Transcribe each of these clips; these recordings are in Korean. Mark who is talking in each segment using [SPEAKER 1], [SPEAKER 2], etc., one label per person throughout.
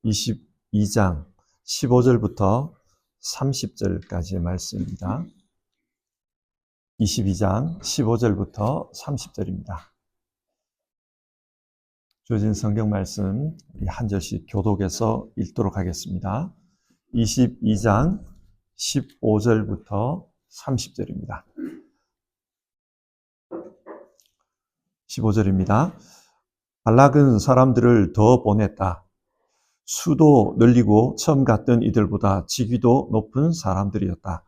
[SPEAKER 1] 22장 15절부터 30절까지의 말씀입니다. 22장 15절부터 30절입니다. 주어진 성경 말씀 우리 한 절씩 교독해서 읽도록 하겠습니다. 22장 15절부터 30절입니다. 15절입니다. 발락은 사람들을 더 보냈다. 수도 늘리고 처음 갔던 이들보다 직위도 높은 사람들이었다.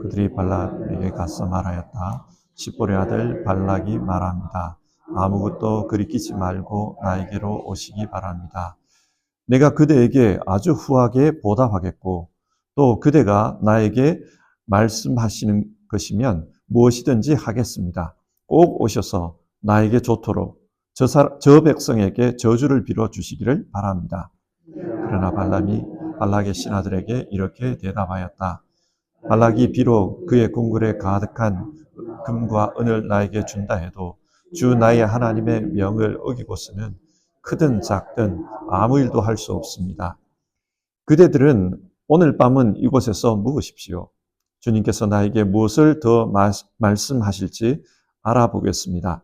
[SPEAKER 1] 그들이 발락에게 가서 말하였다. 십볼의 아들 발락이 말합니다. 아무것도 그리키지 말고 나에게로 오시기 바랍니다. 내가 그대에게 아주 후하게 보답하겠고 또 그대가 나에게 말씀하시는 것이면 무엇이든지 하겠습니다. 꼭 오셔서 나에게 좋도록 저 백성에게 저주를 빌어 주시기를 바랍니다. 그러나 발람이 발락의 신하들에게 이렇게 대답하였다. 발락이 비록 그의 궁궐에 가득한 금과 은을 나에게 준다 해도 주 나의 하나님의 명을 어기고서는 크든 작든 아무 일도 할 수 없습니다. 그대들은 오늘 밤은 이곳에서 묵으십시오. 주님께서 나에게 무엇을 더 말씀하실지 알아보겠습니다.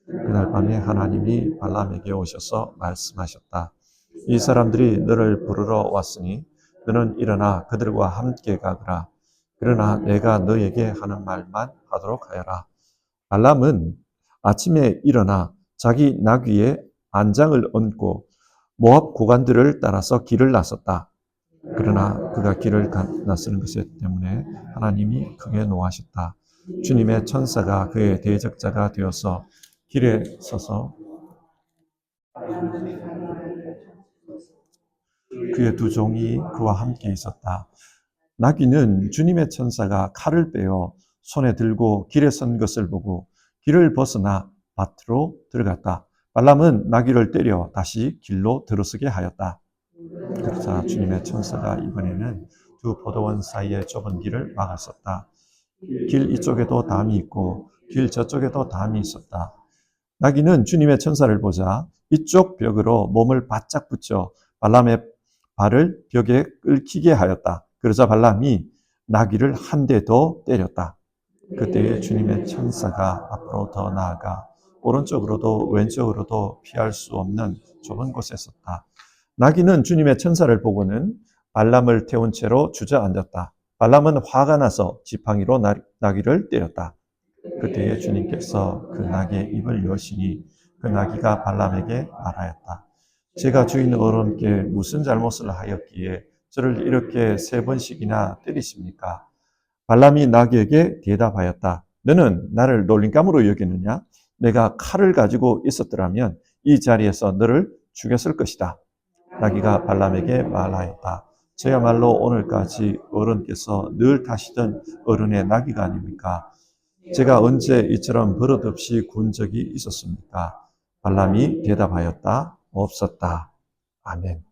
[SPEAKER 1] 그날 밤에 하나님이 발람에게 오셔서 말씀하셨다. 이 사람들이 너를 부르러 왔으니 너는 일어나 그들과 함께 가거라. 그러나 내가 너에게 하는 말만 하도록 하여라. 발람은 아침에 일어나 자기 나귀에 안장을 얹고 모압 고관들을 따라서 길을 나섰다. 그러나 그가 길을 나서는 것 때문에 하나님이 크게 노하셨다. 주님의 천사가 그의 대적자가 되어서 길에 서서 그의 두 종이 그와 함께 있었다. 나귀는 주님의 천사가 칼을 빼어 손에 들고 길에 선 것을 보고 길을 벗어나 밭으로 들어갔다. 발람은 나귀를 때려 다시 길로 들어서게 하였다. 그러자 주님의 천사가 이번에는 두 포도원 사이의 좁은 길을 막았었다. 길 이쪽에도 담이 있고 길 저쪽에도 담이 있었다. 나귀는 주님의 천사를 보자 이쪽 벽으로 몸을 바짝 붙여 발람의 발을 벽에 얽히게 하였다. 그러자 발람이 나귀를 한 대 더 때렸다. 그때에 주님의 천사가 앞으로 더 나아가 오른쪽으로도 왼쪽으로도 피할 수 없는 좁은 곳에 섰다. 나귀는 주님의 천사를 보고는 발람을 태운 채로 주저앉았다. 발람은 화가 나서 지팡이로 나귀를 때렸다. 그때에 주님께서 그 나귀의 입을 여시니 그 나귀가 발람에게 말하였다. 제가 주인 어른께 무슨 잘못을 하였기에 저를 이렇게 3번씩이나 때리십니까? 발람이 나귀에게 대답하였다. 너는 나를 놀림감으로 여기느냐? 내가 칼을 가지고 있었더라면 이 자리에서 너를 죽였을 것이다. 나귀가 발람에게 말하였다. 저야말로 오늘까지 어른께서 늘 타시던 어른의 나귀가 아닙니까? 제가 언제 이처럼 버릇없이 군 적이 있었습니까? 발람이 대답하였다. 없었다. 아멘.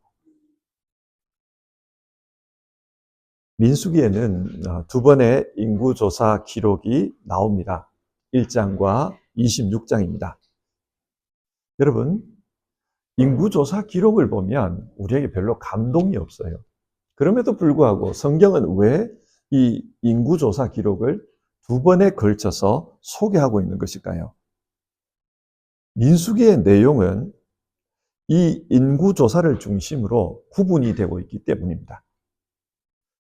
[SPEAKER 1] 민수기에는 두 번의 인구조사 기록이 나옵니다. 1장과 26장입니다. 여러분, 인구조사 기록을 보면 우리에게 별로 감동이 없어요. 그럼에도 불구하고 성경은 왜 이 인구조사 기록을 두 번에 걸쳐서 소개하고 있는 것일까요? 민수기의 내용은 이 인구조사를 중심으로 구분이 되고 있기 때문입니다.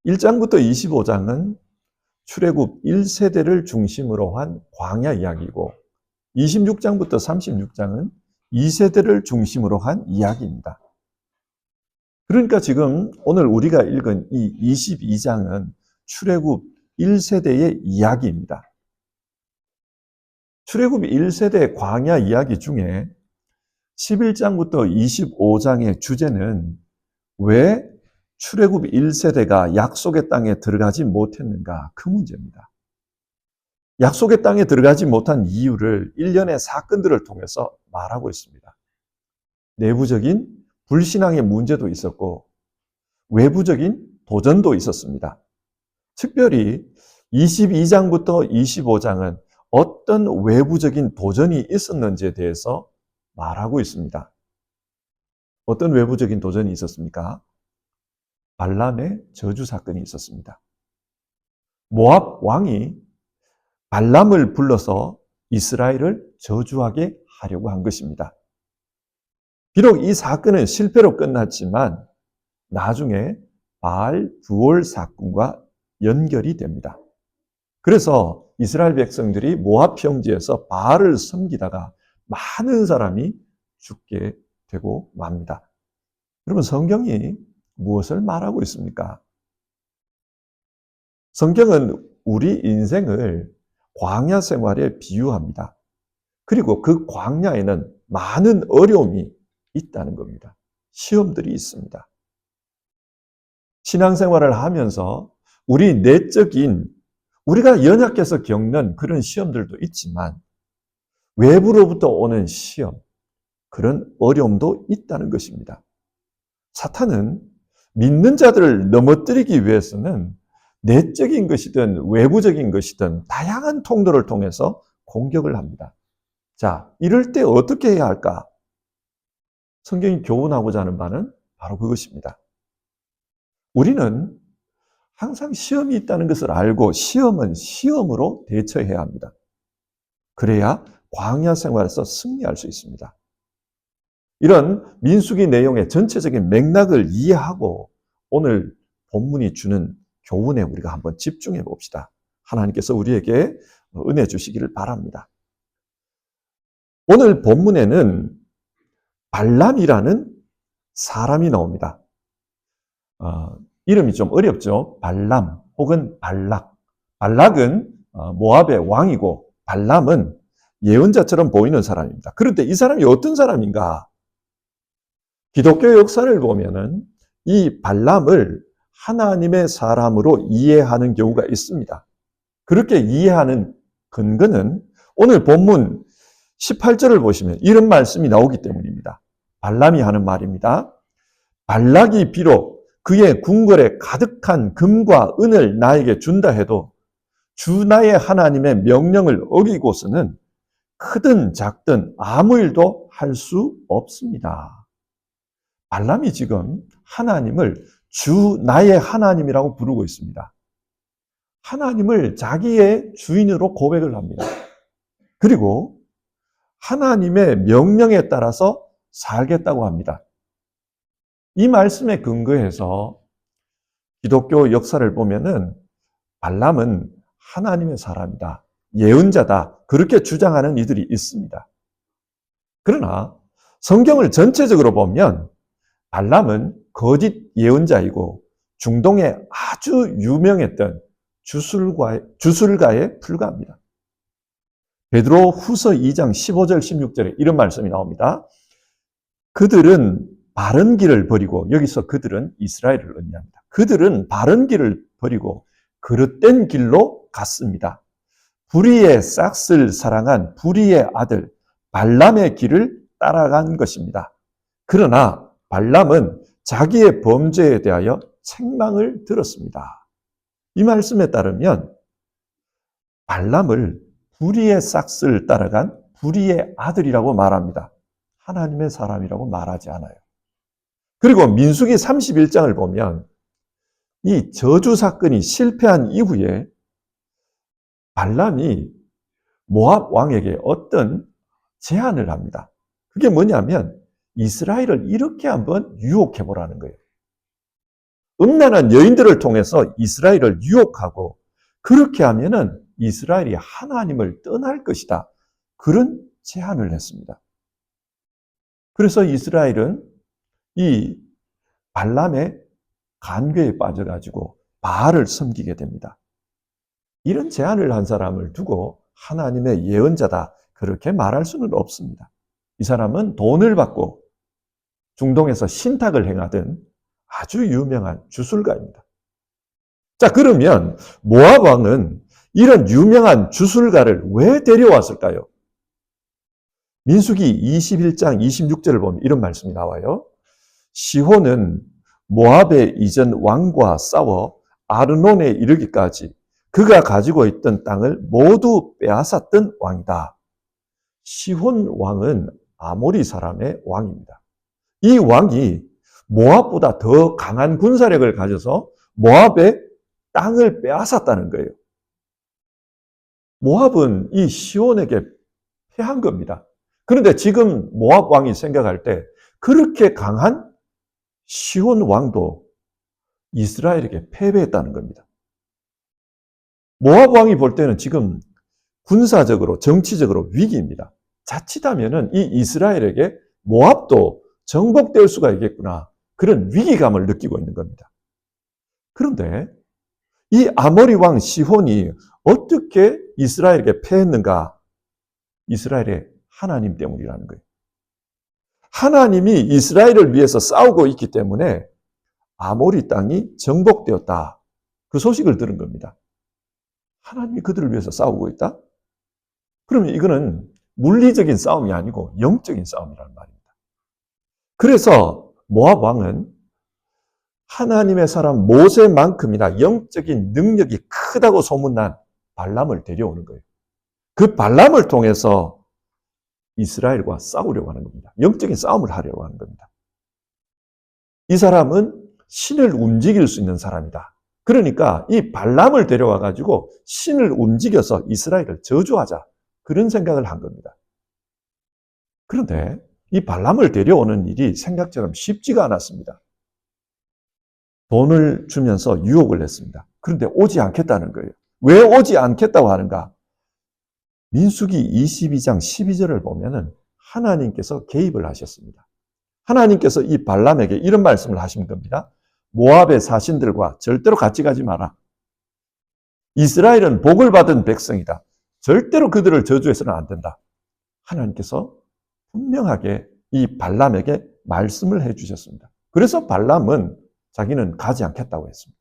[SPEAKER 1] 1장부터 25장은 출애굽 1세대를 중심으로 한 광야 이야기고 26장부터 36장은 2세대를 중심으로 한 이야기입니다. 그러니까 지금 오늘 우리가 읽은 이 22장은 출애굽 1세대의 이야기입니다. 출애굽 1세대 광야 이야기 중에 11장부터 25장의 주제는 왜 출애굽 1세대가 약속의 땅에 들어가지 못했는가? 그 문제입니다. 약속의 땅에 들어가지 못한 이유를 일련의 사건들을 통해서 말하고 있습니다. 내부적인 불신앙의 문제도 있었고 외부적인 도전도 있었습니다. 특별히 22장부터 25장은 어떤 외부적인 도전이 있었는지에 대해서 말하고 있습니다. 어떤 외부적인 도전이 있었습니까? 발람의 저주 사건이 있었습니다. 모압 왕이 발람을 불러서 이스라엘을 저주하게 하려고 한 것입니다. 비록 이 사건은 실패로 끝났지만 나중에 바알 부올 사건과 연결이 됩니다. 그래서 이스라엘 백성들이 모압 평지에서 바알을 섬기다가 많은 사람이 죽게 되고 맙니다. 여러분, 성경이 무엇을 말하고 있습니까? 성경은 우리 인생을 광야 생활에 비유합니다. 그리고 그 광야에는 많은 어려움이 있다는 겁니다. 시험들이 있습니다. 신앙생활을 하면서 우리 내적인, 우리가 연약해서 겪는 그런 시험들도 있지만 외부로부터 오는 시험, 그런 어려움도 있다는 것입니다. 사탄은 믿는 자들을 넘어뜨리기 위해서는 내적인 것이든 외부적인 것이든 다양한 통로를 통해서 공격을 합니다. 자, 이럴 때 어떻게 해야 할까? 성경이 교훈하고자 하는 바는 바로 그것입니다. 우리는 항상 시험이 있다는 것을 알고 시험은 시험으로 대처해야 합니다. 그래야 광야 생활에서 승리할 수 있습니다. 이런 민수기 내용의 전체적인 맥락을 이해하고 오늘 본문이 주는 교훈에 우리가 한번 집중해 봅시다. 하나님께서 우리에게 은혜 주시기를 바랍니다. 오늘 본문에는 발람이라는 사람이 나옵니다. 이름이 좀 어렵죠. 발람 혹은 발락. 발락은 모압의 왕이고 발람은 예언자처럼 보이는 사람입니다. 그런데 이 사람이 어떤 사람인가? 기독교 역사를 보면은 이 발람을 하나님의 사람으로 이해하는 경우가 있습니다. 그렇게 이해하는 근거는 오늘 본문 18절을 보시면 이런 말씀이 나오기 때문입니다. 발람이 하는 말입니다. 발락이 비록 그의 궁궐에 가득한 금과 은을 나에게 준다 해도 주 나의 하나님의 명령을 어기고서는 크든 작든 아무 일도 할 수 없습니다. 발람이 지금 하나님을 주 나의 하나님이라고 부르고 있습니다. 하나님을 자기의 주인으로 고백을 합니다. 그리고 하나님의 명령에 따라서 살겠다고 합니다. 이 말씀에 근거해서 기독교 역사를 보면은 발람은 하나님의 사람이다, 예언자다, 그렇게 주장하는 이들이 있습니다. 그러나 성경을 전체적으로 보면 발람은 거짓 예언자이고 중동에 아주 유명했던 주술가에 불과합니다. 베드로 후서 2장 15절 16절에 이런 말씀이 나옵니다. 그들은 바른 길을 버리고, 여기서 그들은 이스라엘을 의미합니다. 그들은 바른 길을 버리고 그릇된 길로 갔습니다. 불의의 싹을 사랑한 불의의 아들 발람의 길을 따라간 것입니다. 그러나 발람은 자기의 범죄에 대하여 책망을 들었습니다. 이 말씀에 따르면 발람을 불의의 싹을 따라간 불의의 아들이라고 말합니다. 하나님의 사람이라고 말하지 않아요. 그리고 민수기 31장을 보면 이 저주 사건이 실패한 이후에 발람이 모압 왕에게 어떤 제안을 합니다. 그게 뭐냐면 이스라엘을 이렇게 한번 유혹해 보라는 거예요. 음란한 여인들을 통해서 이스라엘을 유혹하고 그렇게 하면은 이스라엘이 하나님을 떠날 것이다. 그런 제안을 했습니다. 그래서 이스라엘은 이 발람의 간궤에 빠져가지고 바알을 섬기게 됩니다. 이런 제안을 한 사람을 두고 하나님의 예언자다, 그렇게 말할 수는 없습니다. 이 사람은 돈을 받고 중동에서 신탁을 행하던 아주 유명한 주술가입니다. 자, 그러면 모압 왕은 이런 유명한 주술가를 왜 데려왔을까요? 민수기 21장 26절을 보면 이런 말씀이 나와요. 시혼은 모압의 이전 왕과 싸워 아르논에 이르기까지 그가 가지고 있던 땅을 모두 빼앗았던 왕이다. 시혼 왕은 아모리 사람의 왕입니다. 이 왕이 모압보다 더 강한 군사력을 가져서 모압의 땅을 빼앗았다는 거예요. 모압은 이 시온에게 패한 겁니다. 그런데 지금 모압 왕이 생각할 때 그렇게 강한 시온 왕도 이스라엘에게 패배했다는 겁니다. 모압 왕이 볼 때는 지금 군사적으로, 정치적으로 위기입니다. 자칫하면은 이 이스라엘에게 모압도 정복될 수가 있겠구나. 그런 위기감을 느끼고 있는 겁니다. 그런데 이 아모리 왕 시혼이 어떻게 이스라엘에게 패했는가? 이스라엘의 하나님 때문이라는 거예요. 하나님이 이스라엘을 위해서 싸우고 있기 때문에 아모리 땅이 정복되었다. 그 소식을 들은 겁니다. 하나님이 그들을 위해서 싸우고 있다? 그러면 이거는 물리적인 싸움이 아니고 영적인 싸움이라는 말입니다. 그래서 모압 왕은 하나님의 사람 모세만큼이나 영적인 능력이 크다고 소문난 발람을 데려오는 거예요. 그 발람을 통해서 이스라엘과 싸우려고 하는 겁니다. 영적인 싸움을 하려고 하는 겁니다. 이 사람은 신을 움직일 수 있는 사람이다. 그러니까 이 발람을 데려와 가지고 신을 움직여서 이스라엘을 저주하자. 그런 생각을 한 겁니다. 그런데 이 발람을 데려오는 일이 생각처럼 쉽지가 않았습니다. 돈을 주면서 유혹을 했습니다. 그런데 오지 않겠다는 거예요. 왜 오지 않겠다고 하는가? 민수기 22장 12절을 보면은 하나님께서 개입을 하셨습니다. 하나님께서 이 발람에게 이런 말씀을 하신 겁니다. 모압의 사신들과 절대로 같이 가지 마라. 이스라엘은 복을 받은 백성이다. 절대로 그들을 저주해서는 안 된다. 하나님께서 분명하게 이 발람에게 말씀을 해주셨습니다. 그래서 발람은 자기는 가지 않겠다고 했습니다.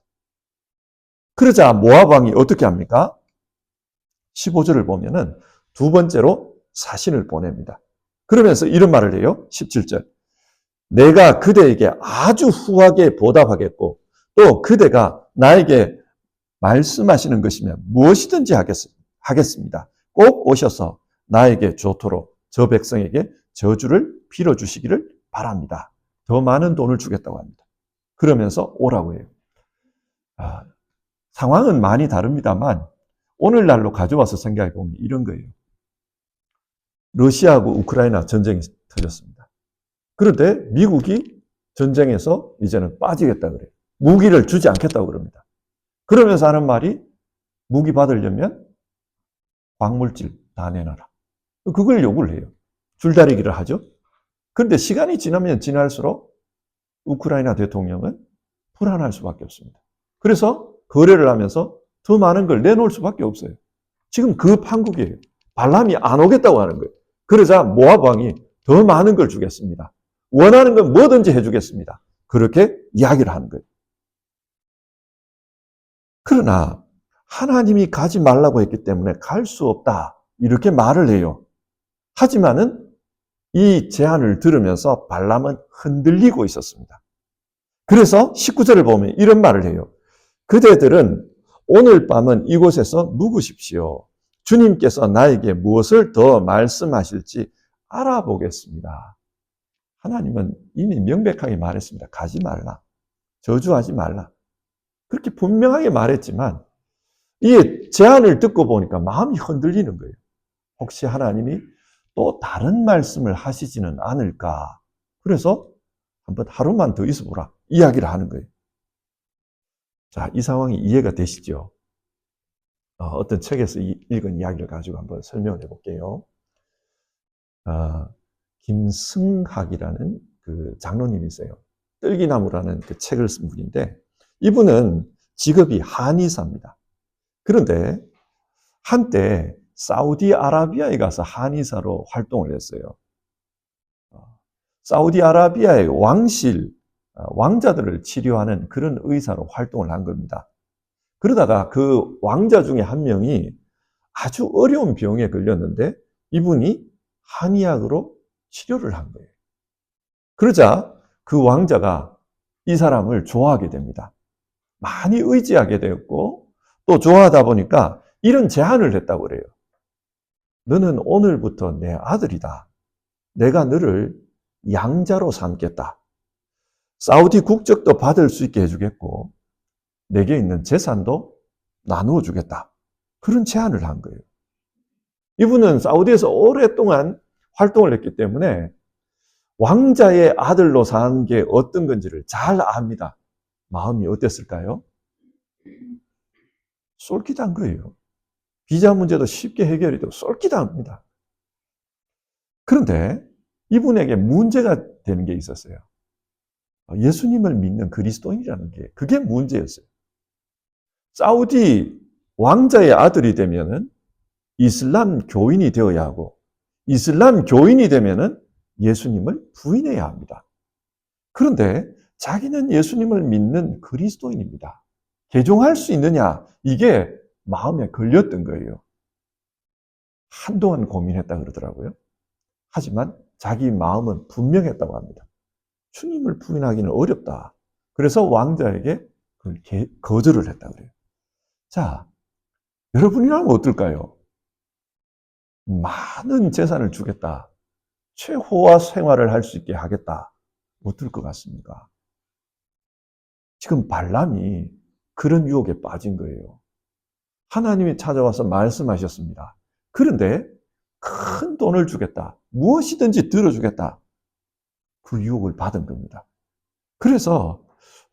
[SPEAKER 1] 그러자 모압 왕이 어떻게 합니까? 15절을 보면은 두 번째로 사신을 보냅니다. 그러면서 이런 말을 해요. 17절. 내가 그대에게 아주 후하게 보답하겠고 또 그대가 나에게 말씀하시는 것이면 무엇이든지 하겠습니다. 꼭 오셔서 나에게 좋도록 저 백성에게 저주를 빌어주시기를 바랍니다. 더 많은 돈을 주겠다고 합니다. 그러면서 오라고 해요. 상황은 많이 다릅니다만 오늘날로 가져와서 생각해 보면 이런 거예요. 러시아하고 우크라이나 전쟁이 터졌습니다. 그런데 미국이 전쟁에서 이제는 빠지겠다 그래요. 무기를 주지 않겠다고 그럽니다. 그러면서 하는 말이 무기 받으려면 광물질 다 내놔라. 그걸 요구를 해요. 줄다리기를 하죠. 그런데 시간이 지나면 지날수록 우크라이나 대통령은 불안할 수밖에 없습니다. 그래서 거래를 하면서 더 많은 걸 내놓을 수밖에 없어요. 지금 그 판국이에요. 발람이 안 오겠다고 하는 거예요. 그러자 모압 왕이 더 많은 걸 주겠습니다. 원하는 건 뭐든지 해주겠습니다. 그렇게 이야기를 하는 거예요. 그러나 하나님이 가지 말라고 했기 때문에 갈 수 없다. 이렇게 말을 해요. 하지만은 이 제안을 들으면서 발람은 흔들리고 있었습니다. 그래서 19절을 보면 이런 말을 해요. 그대들은 오늘 밤은 이곳에서 묵으십시오. 주님께서 나에게 무엇을 더 말씀하실지 알아보겠습니다. 하나님은 이미 명백하게 말했습니다. 가지 말라. 저주하지 말라. 그렇게 분명하게 말했지만 이 제안을 듣고 보니까 마음이 흔들리는 거예요. 혹시 하나님이 또 다른 말씀을 하시지는 않을까? 그래서 한번 하루만 더 있어보라. 이야기를 하는 거예요. 자, 이 상황이 이해가 되시죠? 어떤 책에서 읽은 이야기를 가지고 한번 설명을 해볼게요. 김승학이라는 그 장로님이세요. 뜰기나무라는 그 책을 쓴 분인데 이분은 직업이 한의사입니다. 그런데 한때 사우디아라비아에 가서 한의사로 활동을 했어요. 사우디아라비아의 왕실, 왕자들을 치료하는 그런 의사로 활동을 한 겁니다. 그러다가 그 왕자 중에 한 명이 아주 어려운 병에 걸렸는데 이분이 한의학으로 치료를 한 거예요. 그러자 그 왕자가 이 사람을 좋아하게 됩니다. 많이 의지하게 되었고 또 좋아하다 보니까 이런 제안을 했다고 그래요. 너는 오늘부터 내 아들이다. 내가 너를 양자로 삼겠다. 사우디 국적도 받을 수 있게 해주겠고 내게 있는 재산도 나누어 주겠다. 그런 제안을 한 거예요. 이분은 사우디에서 오랫동안 활동을 했기 때문에 왕자의 아들로 사는 게 어떤 건지를 잘 압니다. 마음이 어땠을까요? 쏠깃한 거예요. 비자 문제도 쉽게 해결이 되고 쏠깃합니다. 그런데 이분에게 문제가 되는 게 있었어요. 예수님을 믿는 그리스도인이라는 게 그게 문제였어요. 사우디 왕자의 아들이 되면은 이슬람 교인이 되어야 하고 이슬람 교인이 되면은 예수님을 부인해야 합니다. 그런데 자기는 예수님을 믿는 그리스도인입니다. 개종할 수 있느냐? 이게 마음에 걸렸던 거예요. 한동안 고민했다 그러더라고요. 하지만 자기 마음은 분명했다고 합니다. 주님을 부인하기는 어렵다. 그래서 왕자에게 거절을 했다 그래요. 자, 여러분이라면 어떨까요? 많은 재산을 주겠다. 최호화 생활을 할 수 있게 하겠다. 어떨 것 같습니까? 지금 발람이 그런 유혹에 빠진 거예요. 하나님이 찾아와서 말씀하셨습니다. 그런데 큰 돈을 주겠다. 무엇이든지 들어주겠다. 그 유혹을 받은 겁니다. 그래서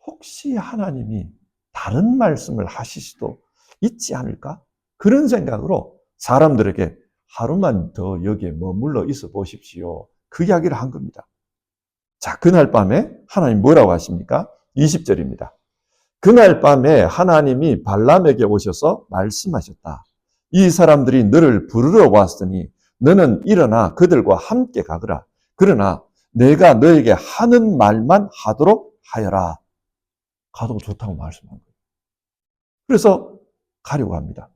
[SPEAKER 1] 혹시 하나님이 다른 말씀을 하실 수도 있지 않을까? 그런 생각으로 사람들에게 하루만 더 여기에 머물러 있어 보십시오. 그 이야기를 한 겁니다. 자, 그날 밤에 하나님 뭐라고 하십니까? 20절입니다. 그날 밤에 하나님이 발람에게 오셔서 말씀하셨다. 이 사람들이 너를 부르러 왔으니 너는 일어나 그들과 함께 가거라. 그러나 내가 너에게 하는 말만 하도록 하여라. 가도 좋다고 말씀한 거예요. 그래서 가려고 합니다.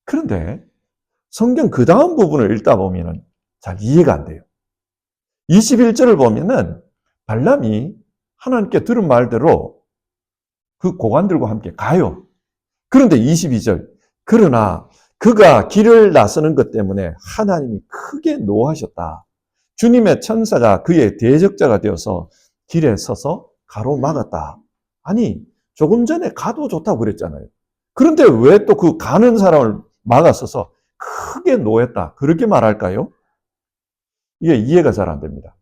[SPEAKER 1] 그런데 성경 그 다음 부분을 읽다 보면 잘 이해가 안 돼요. 21절을 보면은 발람이 하나님께 들은 말대로 그 고관들과 함께 가요. 그런데 22절, 그러나 그가 길을 나서는 것 때문에 하나님이 크게 노하셨다. 주님의 천사가 그의 대적자가 되어서 길에 서서 가로막았다. 아니, 조금 전에 가도 좋다고 그랬잖아요. 그런데 왜 또 그 가는 사람을 막아서서 크게 노했다. 그렇게 말할까요? 이게 이해가 잘 안 됩니다.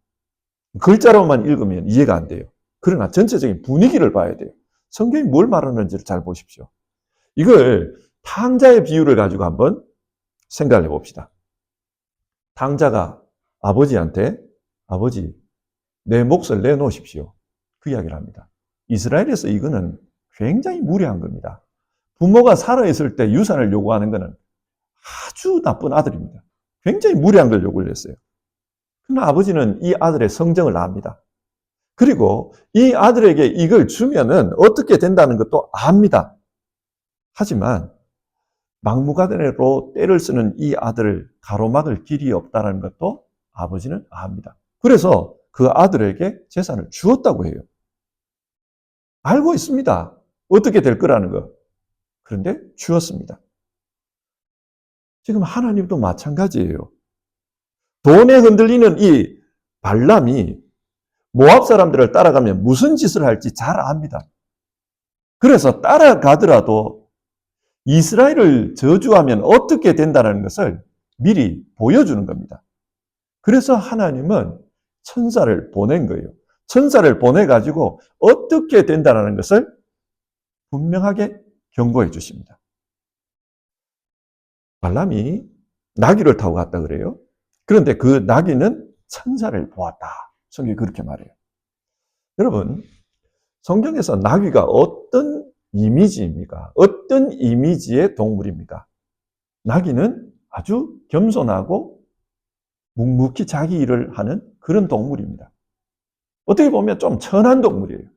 [SPEAKER 1] 글자로만 읽으면 이해가 안 돼요. 그러나 전체적인 분위기를 봐야 돼요. 성경이 뭘 말하는지를 잘 보십시오. 이걸 탕자의 비유를 가지고 한번 생각을 해봅시다. 탕자가 아버지한테 아버지, 내 몫을 내놓으십시오. 그 이야기를 합니다. 이스라엘에서 이거는 굉장히 무례한 겁니다. 부모가 살아있을 때 유산을 요구하는 것은 아주 나쁜 아들입니다. 굉장히 무례한 걸 요구를 했어요. 그러나 아버지는 이 아들의 성정을 압니다. 그리고 이 아들에게 이걸 주면은 어떻게 된다는 것도 압니다. 하지만 막무가내로 때를 쓰는 이 아들을 가로막을 길이 없다는 것도 아버지는 압니다. 그래서 그 아들에게 재산을 주었다고 해요. 알고 있습니다. 어떻게 될 거라는 거. 그런데 주었습니다. 지금 하나님도 마찬가지예요. 돈에 흔들리는 이 발람이 모압 사람들을 따라가면 무슨 짓을 할지 잘 압니다. 그래서 따라가더라도 이스라엘을 저주하면 어떻게 된다는 것을 미리 보여주는 겁니다. 그래서 하나님은 천사를 보낸 거예요. 천사를 보내가지고 어떻게 된다는 것을 분명하게 경고해 주십니다. 발람이 나귀를 타고 갔다 그래요. 그런데 그 나귀는 천사를 보았다. 성경이 그렇게 말해요. 여러분, 성경에서 나귀가 어떤 이미지입니까? 어떤 이미지의 동물입니까? 나귀는 아주 겸손하고 묵묵히 자기 일을 하는 그런 동물입니다. 어떻게 보면 좀 천한 동물이에요.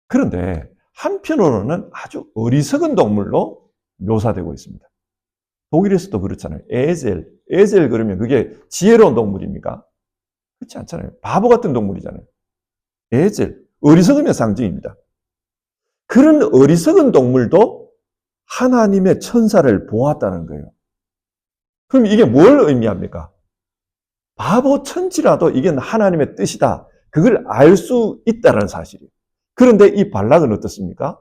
[SPEAKER 1] 그런데 한편으로는 아주 어리석은 동물로 묘사되고 있습니다. 독일에서도 그렇잖아요. 에젤 그러면 그게 지혜로운 동물입니까? 그렇지 않잖아요. 바보 같은 동물이잖아요. 에젤, 어리석음의 상징입니다. 그런 어리석은 동물도 하나님의 천사를 보았다는 거예요. 그럼 이게 뭘 의미합니까? 바보 천지라도 이게 하나님의 뜻이다. 그걸 알 수 있다는 사실이에요. 그런데 이 발락은 어떻습니까?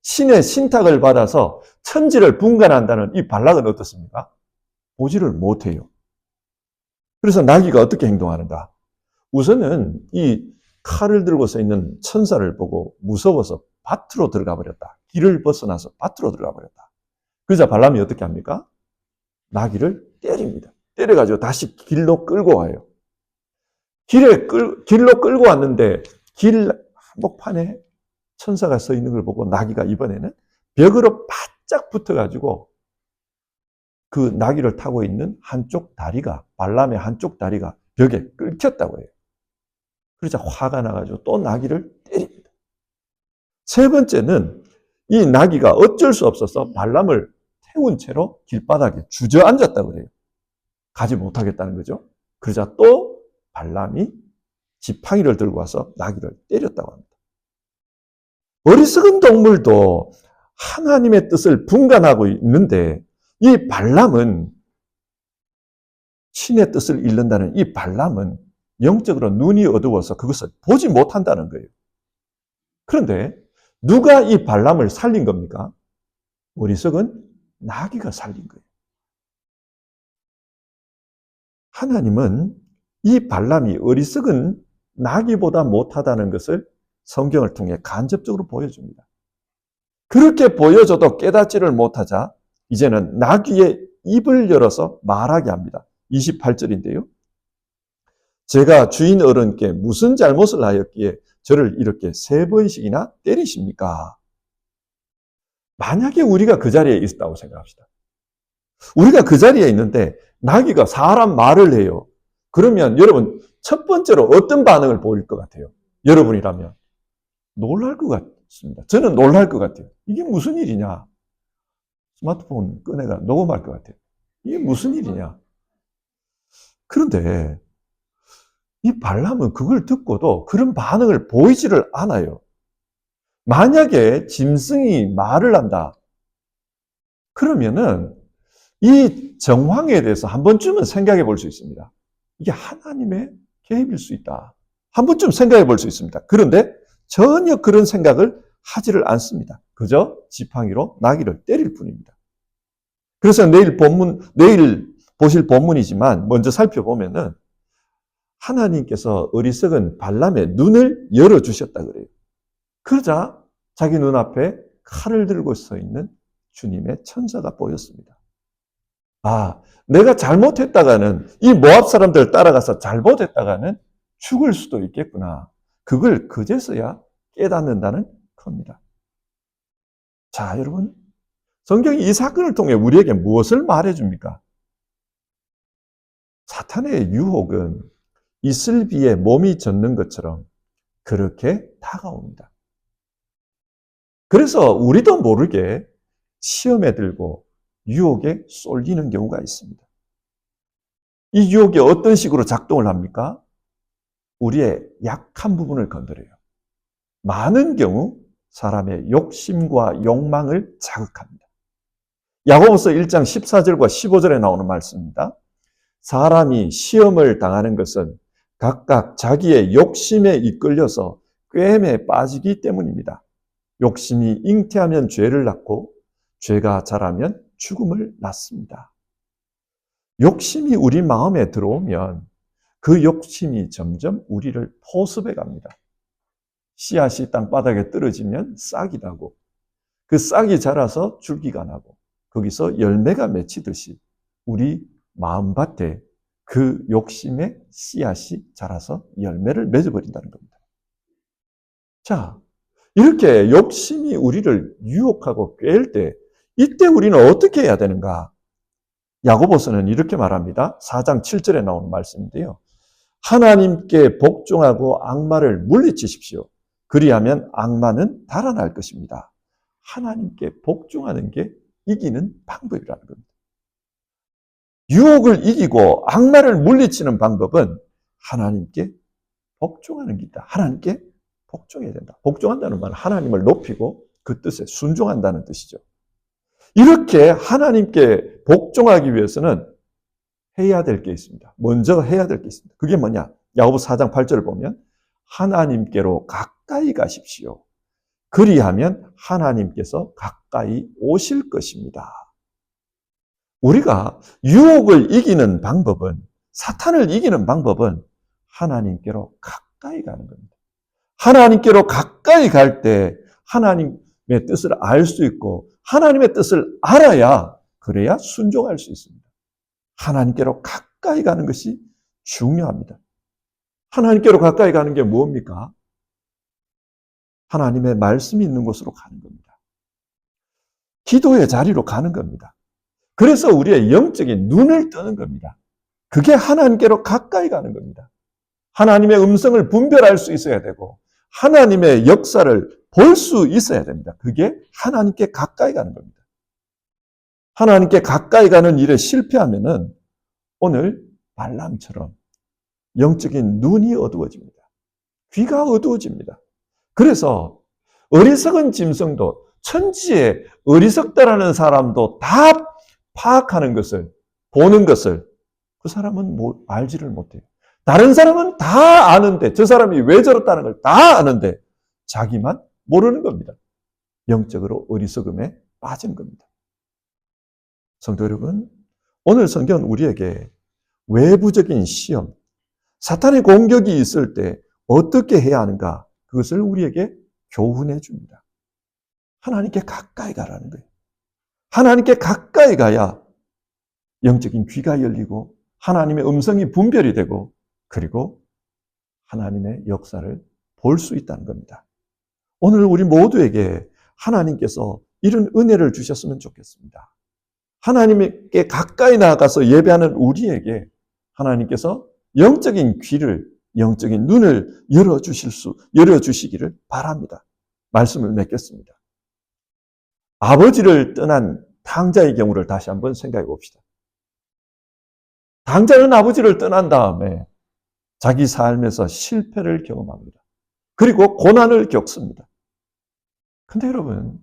[SPEAKER 1] 신의 신탁을 받아서 천지를 분간한다는 이 발락은 어떻습니까? 보지를 못해요. 그래서 나귀가 어떻게 행동하는가? 우선은 이 칼을 들고 서 있는 천사를 보고 무서워서 밭으로 들어가 버렸다. 길을 벗어나서 밭으로 들어가 버렸다. 그러자 발람이 어떻게 합니까? 나귀를 때립니다. 때려가지고 다시 길로 끌고 와요. 길로 끌고 왔는데 길 한복판에 천사가 서 있는 걸 보고 나귀가 이번에는 벽으로 바짝 붙어가지고 그 나귀를 타고 있는 한쪽 다리가, 발람의 한쪽 다리가 벽에 끊겼다고 해요. 그러자 화가 나가지고 또 나귀를 때립니다. 세 번째는 이 나귀가 어쩔 수 없어서 발람을 태운 채로 길바닥에 주저앉았다고 그래요. 가지 못하겠다는 거죠. 그러자 또 발람이 지팡이를 들고 와서 나귀를 때렸다고 합니다. 어리석은 동물도 하나님의 뜻을 분간하고 있는데 이 발람은 신의 뜻을 잃는다는 이 발람은 영적으로 눈이 어두워서 그것을 보지 못한다는 거예요. 그런데 누가 이 발람을 살린 겁니까? 어리석은 나귀가 살린 거예요. 하나님은 이 발람이 어리석은 나귀보다 못하다는 것을 성경을 통해 간접적으로 보여줍니다. 그렇게 보여줘도 깨닫지를 못하자 이제는 나귀의 입을 열어서 말하게 합니다. 28절인데요. 제가 주인 어른께 무슨 잘못을 하였기에 저를 이렇게 3번씩이나 때리십니까? 만약에 우리가 그 자리에 있었다고 생각합시다. 우리가 그 자리에 있는데 나귀가 사람 말을 해요. 그러면 여러분 첫 번째로 어떤 반응을 보일 것 같아요? 여러분이라면 놀랄 것 같습니다. 저는 놀랄 것 같아요. 이게 무슨 일이냐? 스마트폰 꺼내가 녹음할 것 같아요. 이게 무슨 일이냐? 그런데 이 발람은 그걸 듣고도 그런 반응을 보이지를 않아요. 만약에 짐승이 말을 한다. 그러면은 이 정황에 대해서 한 번쯤은 생각해 볼 수 있습니다. 이게 하나님의 개입일 수 있다. 한 번쯤 생각해 볼 수 있습니다. 그런데 전혀 그런 생각을 하지를 않습니다. 그저 지팡이로 나귀를 때릴 뿐입니다. 그래서 내일 보실 본문이지만 먼저 살펴보면은 하나님께서 어리석은 발람의 눈을 열어주셨다 그래요. 그러자 자기 눈앞에 칼을 들고 서 있는 주님의 천사가 보였습니다. 아, 내가 잘못했다가는 이 모압 사람들 따라가서 잘못했다가는 죽을 수도 있겠구나. 그걸 그제서야 깨닫는다는 겁니다. 자, 여러분. 성경이 이 사건을 통해 우리에게 무엇을 말해줍니까? 사탄의 유혹은 이슬비에 몸이 젖는 것처럼 그렇게 다가옵니다. 그래서 우리도 모르게 시험에 들고 유혹에 쏠리는 경우가 있습니다. 이 유혹이 어떤 식으로 작동을 합니까? 우리의 약한 부분을 건드려요. 많은 경우 사람의 욕심과 욕망을 자극합니다. 야고보서 1장 14절과 15절에 나오는 말씀입니다. 사람이 시험을 당하는 것은 각각 자기의 욕심에 이끌려서 꾀임에 빠지기 때문입니다. 욕심이 잉태하면 죄를 낳고 죄가 자라면 죽음을 낳습니다. 욕심이 우리 마음에 들어오면 그 욕심이 점점 우리를 포섭해 갑니다. 씨앗이 땅바닥에 떨어지면 싹이 나고 그 싹이 자라서 줄기가 나고 거기서 열매가 맺히듯이 우리 마음밭에 그 욕심의 씨앗이 자라서 열매를 맺어버린다는 겁니다. 자, 이렇게 욕심이 우리를 유혹하고 꿰일 때 이때 우리는 어떻게 해야 되는가? 야고보서는 이렇게 말합니다. 4장 7절에 나오는 말씀인데요. 하나님께 복종하고 악마를 물리치십시오. 그리하면 악마는 달아날 것입니다. 하나님께 복종하는 게 이기는 방법이라는 겁니다. 유혹을 이기고 악마를 물리치는 방법은 하나님께 복종하는 길이다. 하나님께 복종해야 된다. 복종한다는 말은 하나님을 높이고 그 뜻에 순종한다는 뜻이죠. 이렇게 하나님께 복종하기 위해서는 해야 될 게 있습니다. 먼저 해야 될 게 있습니다. 그게 뭐냐? 야고보서 4장 8절을 보면 하나님께로 가까이 가십시오. 그리하면 하나님께서 가까이 오실 것입니다. 우리가 유혹을 이기는 방법은, 사탄을 이기는 방법은 하나님께로 가까이 가는 겁니다. 하나님께로 가까이 갈 때 하나님의 뜻을 알 수 있고 하나님의 뜻을 알아야, 그래야 순종할 수 있습니다. 하나님께로 가까이 가는 것이 중요합니다. 하나님께로 가까이 가는 게 뭡니까? 하나님의 말씀이 있는 곳으로 가는 겁니다. 기도의 자리로 가는 겁니다. 그래서 우리의 영적인 눈을 뜨는 겁니다. 그게 하나님께로 가까이 가는 겁니다. 하나님의 음성을 분별할 수 있어야 되고 하나님의 역사를 볼 수 있어야 됩니다. 그게 하나님께 가까이 가는 겁니다. 하나님께 가까이 가는 일에 실패하면은 오늘 발람처럼 영적인 눈이 어두워집니다. 귀가 어두워집니다. 그래서 어리석은 짐승도, 천지에 어리석다라는 사람도 다 파악하는 것을, 보는 것을 그 사람은 알지를 못해요. 다른 사람은 다 아는데, 저 사람이 왜 저렇다는 걸 다 아는데 자기만 모르는 겁니다. 영적으로 어리석음에 빠진 겁니다. 성도 여러분, 오늘 성경은 우리에게 외부적인 시험, 사탄의 공격이 있을 때 어떻게 해야 하는가, 그것을 우리에게 교훈해 줍니다. 하나님께 가까이 가라는 거예요. 하나님께 가까이 가야 영적인 귀가 열리고 하나님의 음성이 분별이 되고 그리고 하나님의 역사를 볼 수 있다는 겁니다. 오늘 우리 모두에게 하나님께서 이런 은혜를 주셨으면 좋겠습니다. 하나님께 가까이 나아가서 예배하는 우리에게 하나님께서 영적인 귀를, 영적인 눈을 열어주시기를 바랍니다. 말씀을 맺겠습니다. 아버지를 떠난 탕자의 경우를 다시 한번 생각해 봅시다. 탕자는 아버지를 떠난 다음에 자기 삶에서 실패를 경험합니다. 그리고 고난을 겪습니다. 근데 여러분,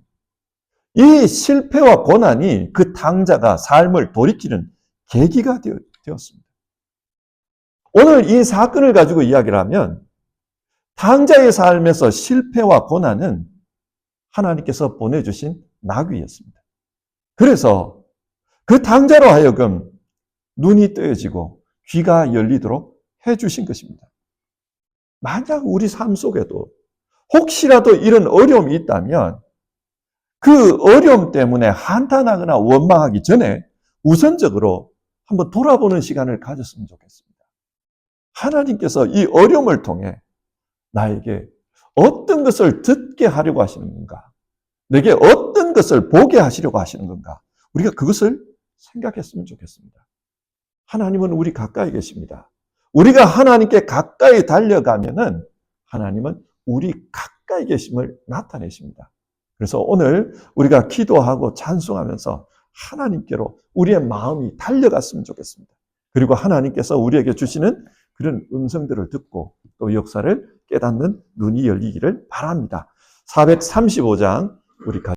[SPEAKER 1] 이 실패와 고난이 그 탕자가 삶을 돌이키는 계기가 되었습니다. 오늘 이 사건을 가지고 이야기를 하면 탕자의 삶에서 실패와 고난은 하나님께서 보내주신 나귀였습니다. 그래서 그 탕자로 하여금 눈이 뜨여지고 귀가 열리도록 해주신 것입니다. 만약 우리 삶 속에도 혹시라도 이런 어려움이 있다면 그 어려움 때문에 한탄하거나 원망하기 전에 우선적으로 한번 돌아보는 시간을 가졌으면 좋겠습니다. 하나님께서 이 어려움을 통해 나에게 어떤 것을 듣게 하려고 하시는 건가? 내게 어떤 것을 보게 하시려고 하시는 건가? 우리가 그것을 생각했으면 좋겠습니다. 하나님은 우리 가까이 계십니다. 우리가 하나님께 가까이 달려가면은 하나님은 우리 가까이 계심을 나타내십니다. 그래서 오늘 우리가 기도하고 찬송하면서 하나님께로 우리의 마음이 달려갔으면 좋겠습니다. 그리고 하나님께서 우리에게 주시는 그런 음성들을 듣고 또 역사를 깨닫는 눈이 열리기를 바랍니다. 435장 우리